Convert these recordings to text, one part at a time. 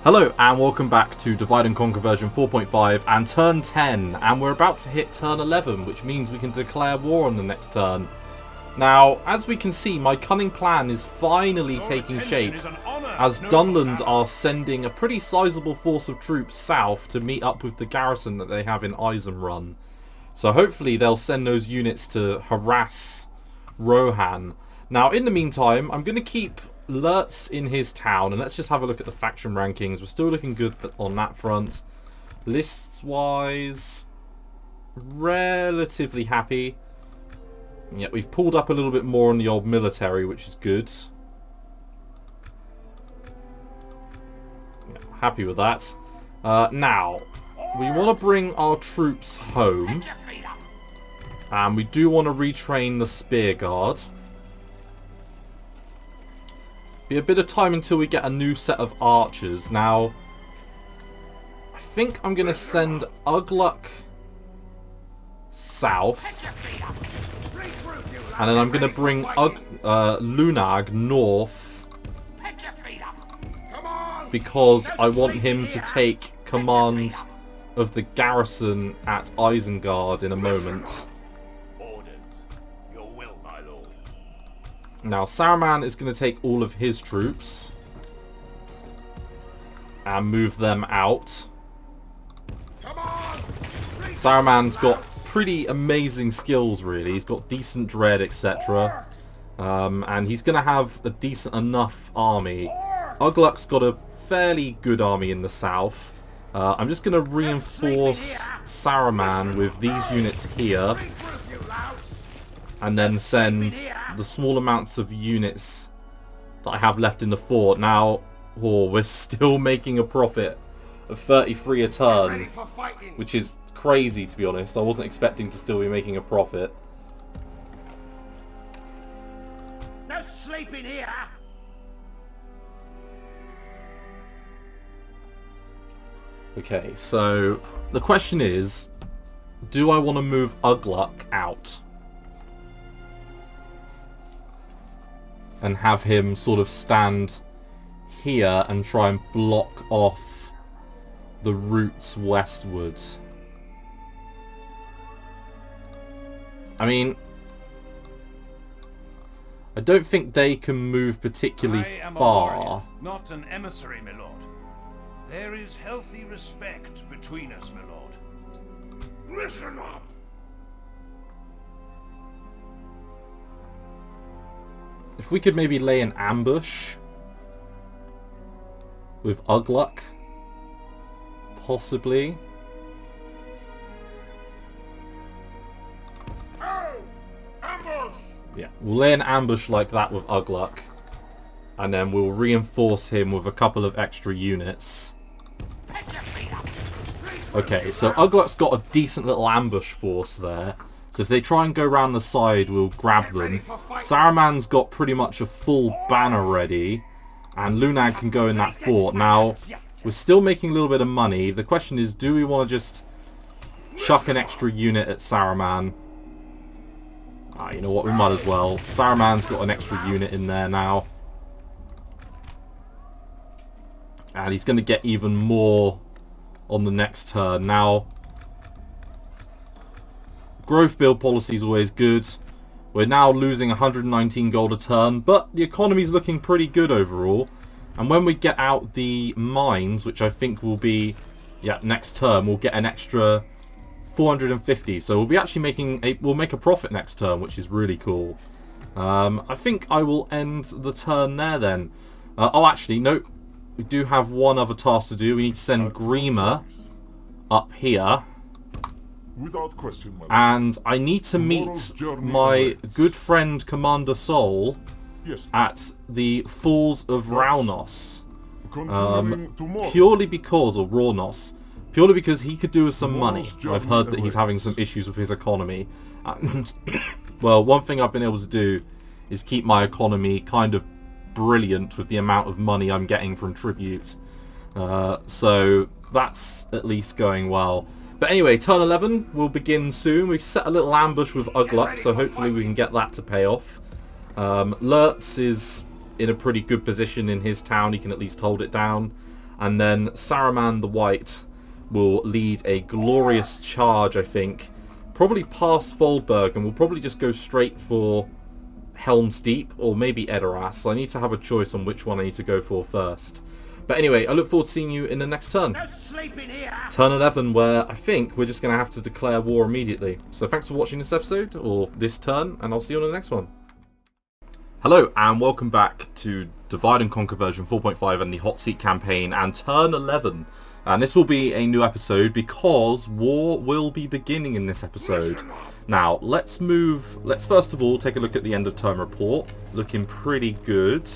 Hello and welcome back to Divide and Conquer version 4.5 and turn 10, and we're about to hit turn 11, which means we can declare war on the next turn. Now, as we can see, my cunning plan is finally taking shape, as Dunland are sending a pretty sizable force of troops south to meet up with the garrison that they have in Isengard. So hopefully they'll send those units to harass Rohan. Now, in the meantime, I'm going to keep Lurtz in his town, and let's just have a look at the faction rankings. We're still looking good on that front. Lists wise, relatively happy. Yeah, we've pulled up a little bit more on the old military, which is good. Yeah, happy with that. Now, we want to bring our troops home, and we do want to retrain the Spear Guard. Be a bit of time until we get a new set of archers. Now, I think I'm going to send Ugluk south, and then I'm going to bring Lunag north, because I want him to take command of the garrison at Isengard in a moment. Now, Saruman is going to take all of his troops and move them out. Saruman's got pretty amazing skills, really. He's got decent dread, etc. And he's going to have a decent enough army. Ugluk's got a fairly good army in the south. I'm just going to reinforce Saruman with these units here, and then send the small amounts of units that I have left in the fort. Now, we're still making a profit of 33 a turn, which is crazy, to be honest. I wasn't expecting to still be making a profit. No sleeping here. Okay, so the question is, do I want to move Ugluk out and have him sort of stand here and try and block off the routes westward? I mean, I don't think they can move particularly far. A warrior, not an emissary, my lord. There is healthy respect between us, my lord. Listen up. If we could maybe lay an ambush with Ugluk, possibly. Oh, ambush. Yeah, we'll lay an ambush like that with Ugluk, and then we'll reinforce him with a couple of extra units. Okay, so Ugluk's got a decent little ambush force there. So if they try and go around the side, we'll grab them. Saruman's got pretty much a full banner ready, and Lunag can go in that fort. Now, we're still making a little bit of money. The question is, do we want to just chuck an extra unit at Saruman? You know what, we might as well. Saruman's got an extra unit in there now. And he's going to get even more on the next turn. Now, growth build policy is always good. We're now losing 119 gold a turn, but the economy's looking pretty good overall. And when we get out the mines, which I think will be, next turn, we'll get an extra 450. So we'll be actually we'll make a profit next turn, which is really cool. I think I will end the turn there then. Oh, actually, no. We do have one other task to do. We need to send Grima up here. Without question, and I need to meet my good friend Commander Sol at the Falls of Raunos. Purely because, or Raunos, purely because he could do with some money. I've heard that he's having some issues with his economy. And, well, one thing I've been able to do is keep my economy kind of brilliant with the amount of money I'm getting from tribute. So that's at least going well. But anyway, turn 11 will begin soon. We've set a little ambush with Ugluk, so hopefully we can get that to pay off. Lurtz is in a pretty good position in his town. He can at least hold it down. And then Saruman the White will lead a glorious charge, I think. Probably past Foldberg, and we'll probably just go straight for Helm's Deep, or maybe Edoras. So I need to have a choice on which one I need to go for first. But anyway, I look forward to seeing you in the next turn. Turn 11, where I think we're just going to have to declare war immediately. So thanks for watching this episode, or this turn, and I'll see you on the next one. Hello, and welcome back to Divide and Conquer version 4.5 and the Hotseat campaign, and turn 11. And this will be a new episode because war will be beginning in this episode. Now, let's first of all take a look at the end of turn report. Looking pretty good.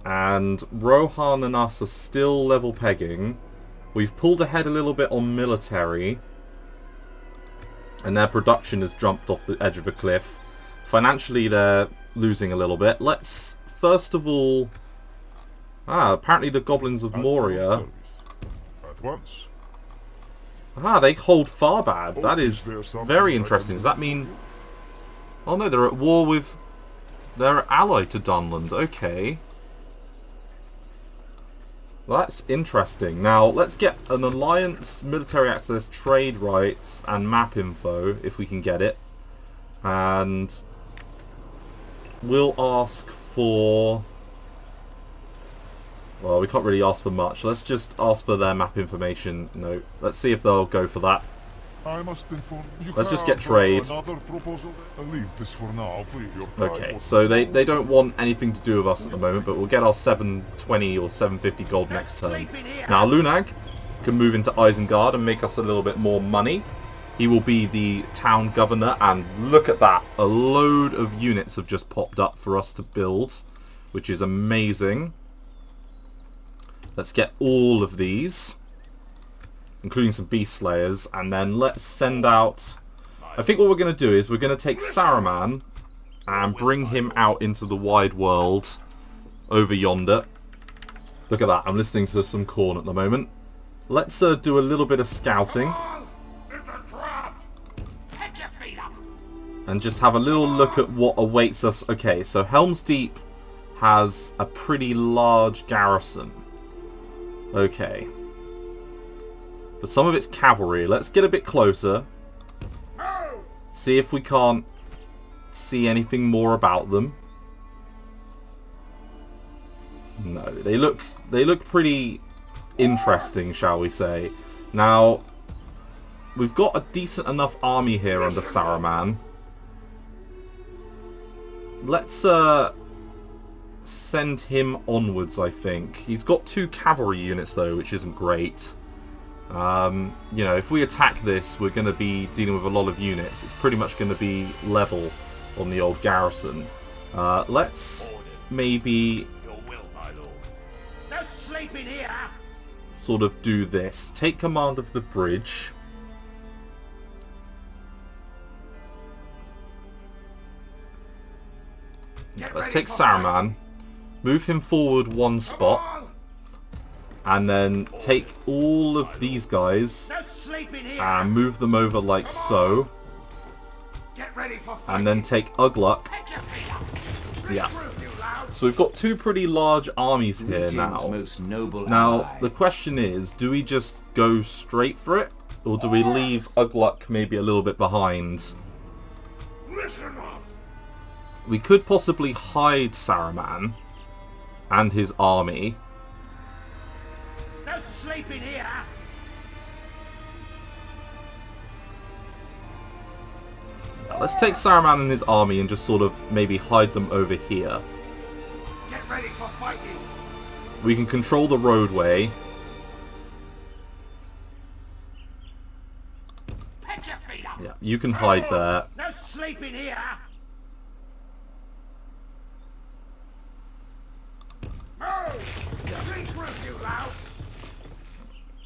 And Rohan and us are still level pegging. We've pulled ahead a little bit on military. And their production has jumped off the edge of a cliff. Financially, they're losing a little bit. Let's first of all... apparently the Goblins of Moria... At once. They hold Farbad. That is very interesting. Does that mean... Oh no, they're at war with... They're allied to Dunland. Okay. That's interesting. Now, let's get an alliance, military access, trade rights, and map info, if we can get it. And we'll ask for... Well, we can't really ask for much. Let's just ask for their map information. No, let's see if they'll go for that. I must inform you. Let's just get trade. Another proposal. I'll leave this for now, please. Okay, so they don't want anything to do with us at the moment, but we'll get our 720 or 750 gold next turn. Now, Lunag can move into Isengard and make us a little bit more money. He will be the town governor, and look at that. A load of units have just popped up for us to build, which is amazing. Let's get all of these, including some beast slayers, and then let's send out... I think what we're going to do is we're going to take Saruman and bring him out into the wide world over yonder. Look at that, I'm listening to some corn at the moment. Let's do a little bit of scouting. And just have a little look at what awaits us. Okay, so Helm's Deep has a pretty large garrison. Okay. But some of it's cavalry. Let's get a bit closer. See if we can't see anything more about them. No, they look pretty interesting, shall we say. Now, we've got a decent enough army here under Saruman. Let's send him onwards, I think. He's got 2 cavalry units though, which isn't great. You know, if we attack this, we're going to be dealing with a lot of units. It's pretty much going to be level on the old garrison. Let's maybe sort of do this. Take command of the bridge. Let's take Saruman, move him forward 1 spot, and then take all of these guys and move them over like so, and then take Ugluk. Yeah. So we've got 2 pretty large armies here now. Now, the question is, do we just go straight for it, or do we leave Ugluk maybe a little bit behind? We could possibly hide Saruman and his army. No sleeping here. Let's take Saruman and his army and just sort of maybe hide them over here. Get ready for fighting. We can control the roadway. Pick your feet up. Yeah, you can hide there. No sleeping here.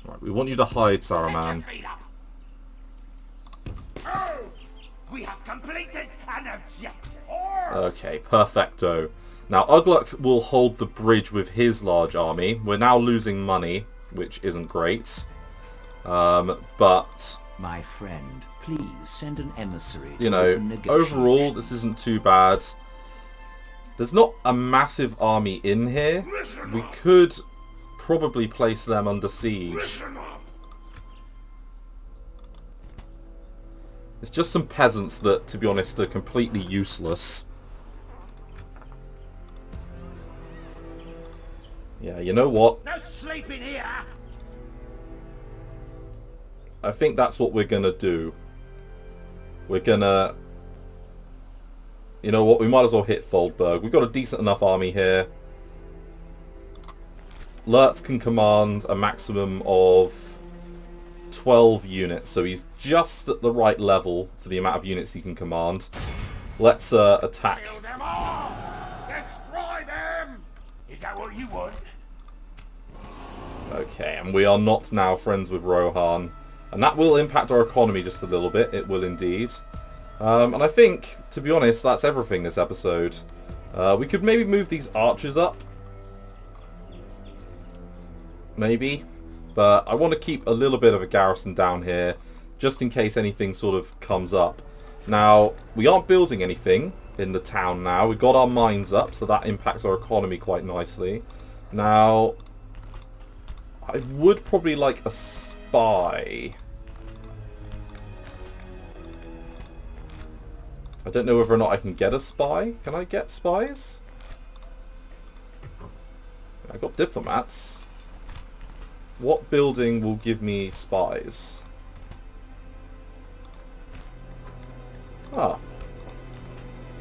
Right, we want you to hide Saruman. We have completed an objective. Okay, perfecto. Now Ugluk will hold the bridge with his large army. We're now losing money, which isn't great. But my friend, please send an emissary to you know, open negotiations. overall this isn't too bad. There's not a massive army in here. We could probably place them under siege. Listen up. It's just some peasants that, to be honest, are completely useless. Yeah, you know what? No sleeping here. I think that's what we're gonna do. We're gonna... You know what? We might as well hit Foldberg. We've got a decent enough army here. Lurtz can command a maximum of 12 units, so he's just at the right level for the amount of units he can command. Let's attack. Kill them all. Destroy them. Is that what you want? Okay, and we are not now friends with Rohan. And that will impact our economy just a little bit. It will indeed. And I think, to be honest, that's everything this episode. We could maybe move these archers up. Maybe. But I want to keep a little bit of a garrison down here, just in case anything sort of comes up. Now, we aren't building anything in the town now. We've got our mines up, so that impacts our economy quite nicely. Now, I would probably like a spy. I don't know whether or not I can get a spy. Can I get spies? I got diplomats. What building will give me spies? Ah.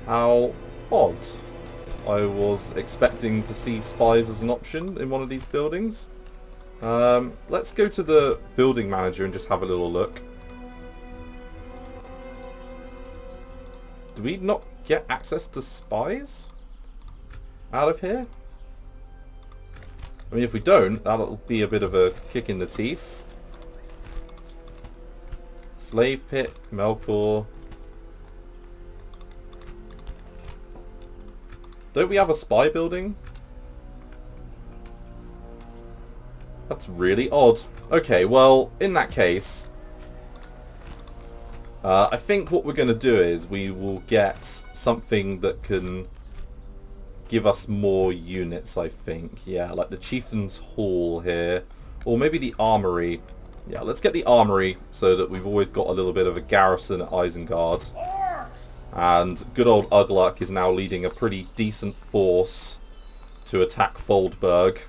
How odd. I was expecting to see spies as an option in one of these buildings. Let's go to the building manager and just have a little look. Do we not get access to spies out of here? I mean, if we don't, that'll be a bit of a kick in the teeth. Slave pit, Melkor. Don't we have a spy building? That's really odd. Okay, well, in that case, I think what we're going to do is we will get something that can give us more units, I think. Yeah, like the Chieftain's Hall here. Or maybe the Armory. Yeah, let's get the Armory so that we've always got a little bit of a garrison at Isengard. And good old Ugluk is now leading a pretty decent force to attack Foldberg.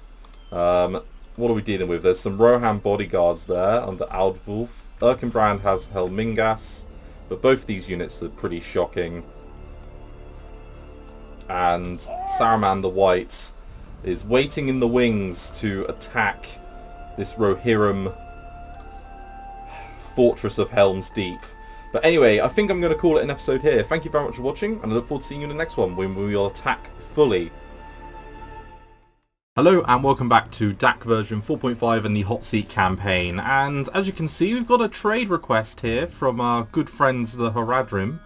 What are we dealing with? There's some Rohan bodyguards there under Aldwulf. Erkenbrand has Helmingas, but both these units are pretty shocking. And Saruman the White is waiting in the wings to attack this Rohirrim Fortress of Helm's Deep. But anyway, I think I'm going to call it an episode here. Thank you very much for watching, and I look forward to seeing you in the next one when we will attack fully. Hello and welcome back to DAC version 4.5 and the Hotseat campaign. And as you can see, we've got a trade request here from our good friends the Ar-Adûnâim.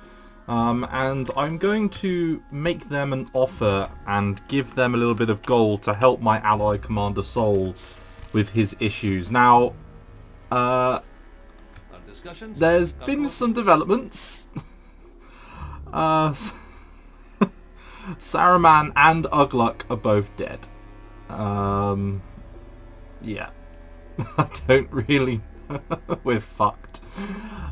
And I'm going to make them an offer and give them a little bit of gold to help my ally Commander Sol with his issues. Now, there's been some developments. Saruman and Ugluk are both dead. Yeah. I don't really... We're fucked.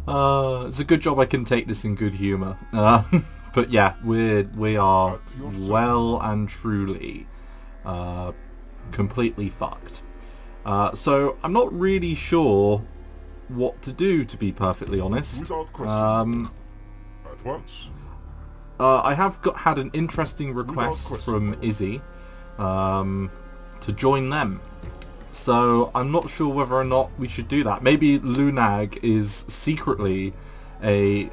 It's a good job I can take this in good humour. But yeah, we are well and truly completely fucked. So I'm not really sure what to do, to be perfectly honest. At once. I have had an interesting request from Izzy to join them. So I'm not sure whether or not we should do that. Maybe Lunag is secretly a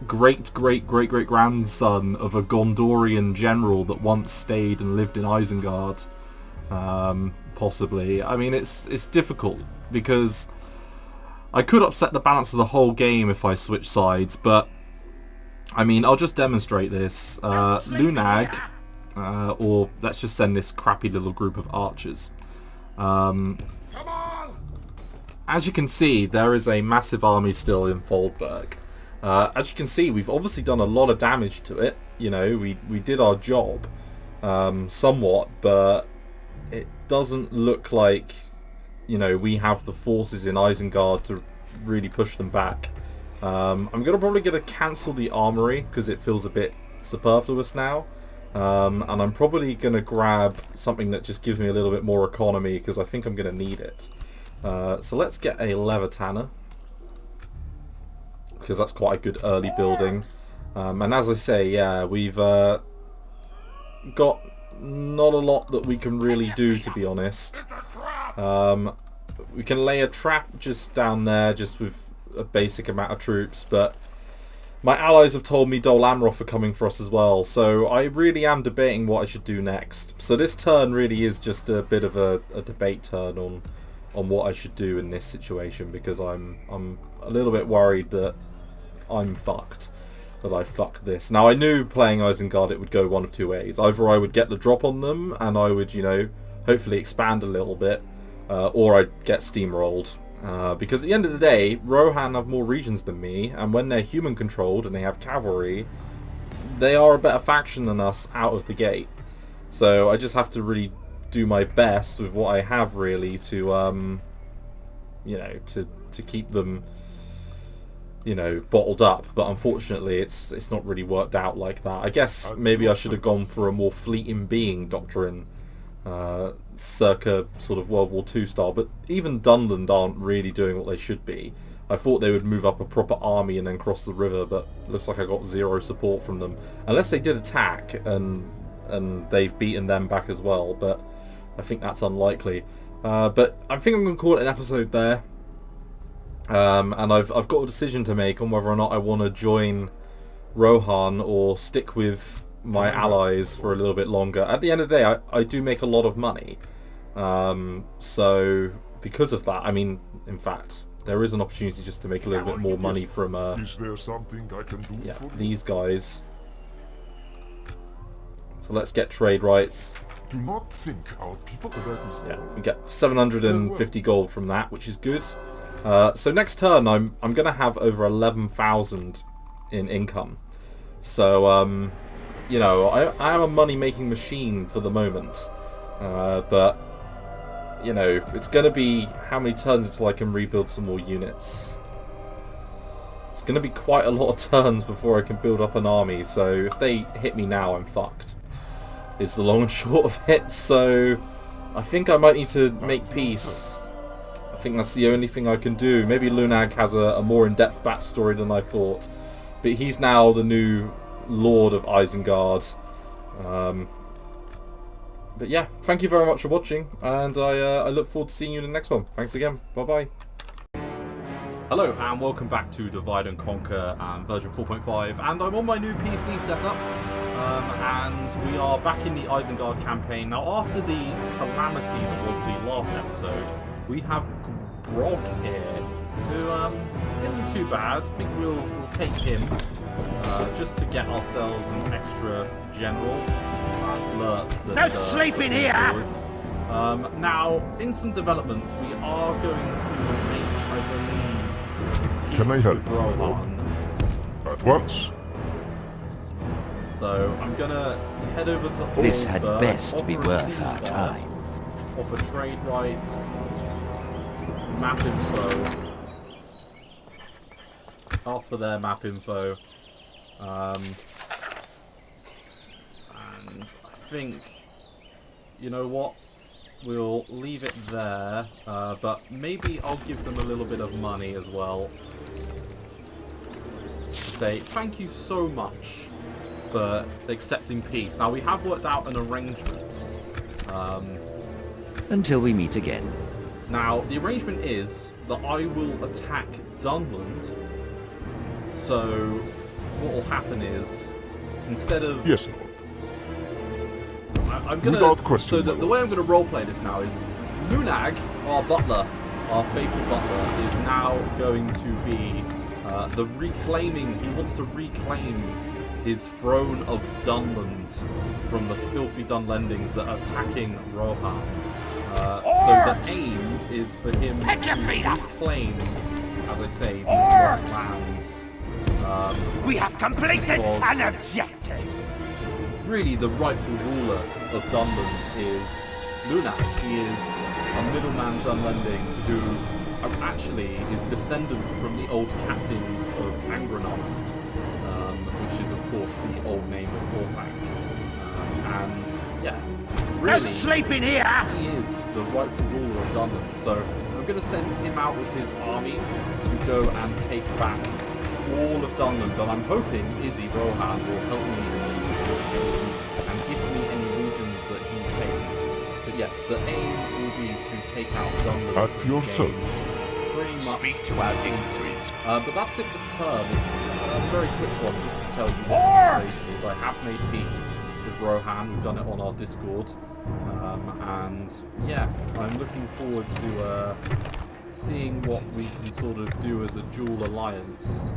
great-great-great-great-grandson of a Gondorian general that once stayed and lived in Isengard. Possibly. I mean, it's difficult because I could upset the balance of the whole game if I switch sides, but I mean, I'll just demonstrate this. Lunag, or let's just send this crappy little group of archers. As you can see, there is a massive army still in Foldberg. As you can see, we've obviously done a lot of damage to it. You know, we did our job somewhat, but it doesn't look like, you know, we have the forces in Isengard to really push them back. I'm probably gonna cancel the armory because it feels a bit superfluous now, and I'm probably gonna grab something that just gives me a little bit more economy because I think I'm gonna need it. So let's get a leather tanner because that's quite a good early building. And as I say, yeah, we've got not a lot that we can really do, to be honest. We can lay a trap just down there, just with a basic amount of troops, but my allies have told me Dol Amroth are coming for us as well, so I really am debating what I should do next. So this turn really is just a bit of a debate turn on what I should do in this situation, because I'm a little bit worried that I'm fucked. That I fucked this. Now I knew playing Isengard it would go one of two ways. Either I would get the drop on them and I would, you know, hopefully expand a little bit, or I'd get steamrolled. Because at the end of the day, Rohan have more regions than me, and when they're human controlled and they have cavalry, they are a better faction than us out of the gate. So I just have to really do my best with what I have, really, to you know, to keep them, you know, bottled up. But unfortunately it's not really worked out like that. I guess maybe I should have gone for a more fleet in being doctrine, circa sort of World War II style, but even Dunland aren't really doing what they should be. I thought they would move up a proper army and then cross the river, but looks like I got zero support from them. Unless they did attack and they've beaten them back as well, but I think that's unlikely. But I think I'm going to call it an episode there. And I've got a decision to make on whether or not I want to join Rohan or stick with my allies for a little bit longer. At the end of the day, I do make a lot of money. So because of that, I mean, in fact, there is an opportunity just to make a little bit more money from Is there something I can do for you? these guys. So let's get trade rights. Do not think our people Yeah, we get 750 gold from that, which is good. So next turn, I'm gonna have over 11,000 in income. So you know, I am a money-making machine for the moment, but you know, it's gonna be how many turns until I can rebuild some more units. It's gonna be quite a lot of turns before I can build up an army. So if they hit me now, I'm fucked. Is the long and short of it. So I think I might need to make peace. I think that's the only thing I can do. Maybe Lunag has a more in-depth backstory than I thought, but he's now the new Lord of Isengard. But yeah, thank you very much for watching, and I look forward to seeing you in the next one. Thanks again. Bye bye. Hello and welcome back to Divide and Conquer version 4.5, and I'm on my new PC setup, and we are back in the Isengard campaign. Now after the calamity that was the last episode, we have Grog here, who isn't too bad. I think we'll take him just to get ourselves an extra general. No sleeping here! Now, in some developments, we are going to make, I believe, peace Can I help with you, my lord? Rohan. At once. So I'm gonna head over to This had Aldburg, best be offer a worth our ceasefire, time. offer trade rights, map info, ask for their map info, and I think, you know what, we'll leave it there, but maybe I'll give them a little bit of money as well to say thank you so much for accepting peace. Now we have worked out an arrangement. Until we meet again. Now the arrangement is that I will attack Dunland. So what will happen is, instead of Yes, Lord. I'm gonna. Without question, So my the way I'm gonna roleplay this now is Lunag, our butler, our faithful butler, is now going to be the reclaiming. He wants to reclaim his throne of Dunland from the filthy Dunlendings that are attacking Rohan. So the aim is for him to reclaim, as I say, these lost lands. We have completed because an objective! really the rightful ruler of Dunland is Lunag. He is a middleman Dunlending who actually is descendant from the old captains of Argonaut, which is of course the old name of Orthanc. And yeah, really, sleeping here! he is the rightful ruler of Dunland. So I'm going to send him out with his army to go and take back all of Dunland. And I'm hoping Izzy Rohan will help me achieve this aim and give me any regions that he takes. But yes, the aim will be to take out Dunland. At your service. Pretty much. Speak to our dignitaries. But that's it for turn. It's a very quick one just to tell you what the situation is. I have made peace with Rohan. We've done it on our Discord. And yeah, I'm looking forward to seeing what we can sort of do as a dual alliance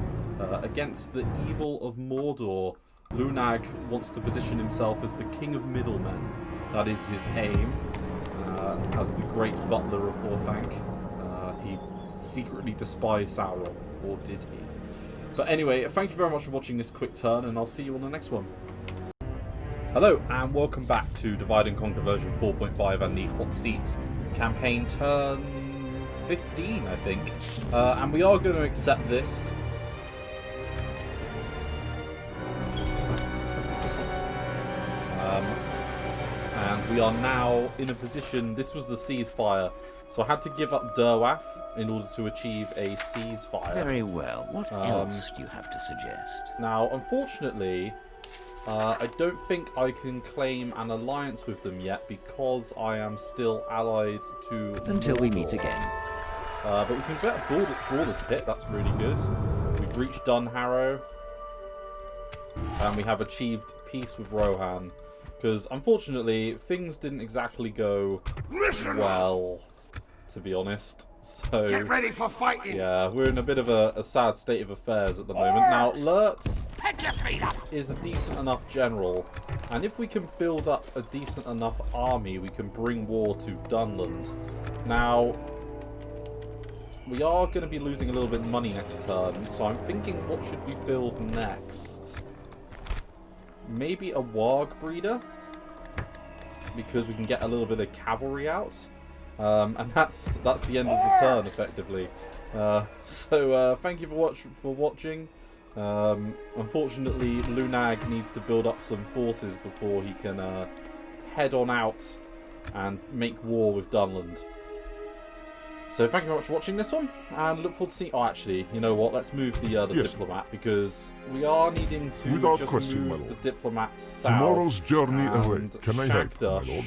against the evil of Mordor. Lunag wants to position himself as the king of middlemen. That is his aim, as the great butler of Orthanc. He secretly despised Sauron, or did he? But anyway, thank you very much for watching this quick turn, and I'll see you on the next one. Hello, and welcome back to Divide and Conquer version 4.5 and the Hotseat campaign turn 15, I think. And we are going to accept this. And we are now in a position, this was the ceasefire, so I had to give up Derwath in order to achieve a ceasefire. Very well. What else do you have to suggest? Now, unfortunately, I don't think I can claim an alliance with them yet because I am still allied to Until we Mordor. meet again. But we can get a Brawler's Pit, that's really good. We've reached Dunharrow. And we have achieved peace with Rohan. Because, unfortunately, things didn't exactly go well, to be honest. So, Get ready for fighting! yeah, we're in a bit of a sad state of affairs at the moment. Now, Lurtz Pick your feet up! is a decent enough general. And if we can build up a decent enough army, we can bring war to Dunland. Now, we are going to be losing a little bit of money next turn. So I'm thinking, what should we build next? Maybe a Warg breeder, because we can get a little bit of cavalry out, and that's the end of the turn effectively. So thank you for watching. Unfortunately, Lunag needs to build up some forces before he can head on out and make war with Dunland. So thank you very much for watching this one, and look forward to seeing... Oh, actually, you know what? Let's move the Yes. diplomat, because we are needing to Without just question, my move the lord. diplomat south. Tomorrow's journey away. and Can I help, my Shagdush lord?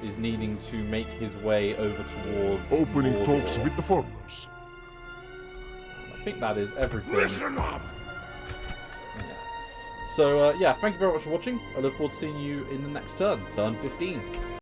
is needing to make his way over towards Opening Mordor. talks with the foreigners. I think that is everything. Listen up! Yeah. So, yeah, thank you very much for watching. I look forward to seeing you in the next turn, turn 15.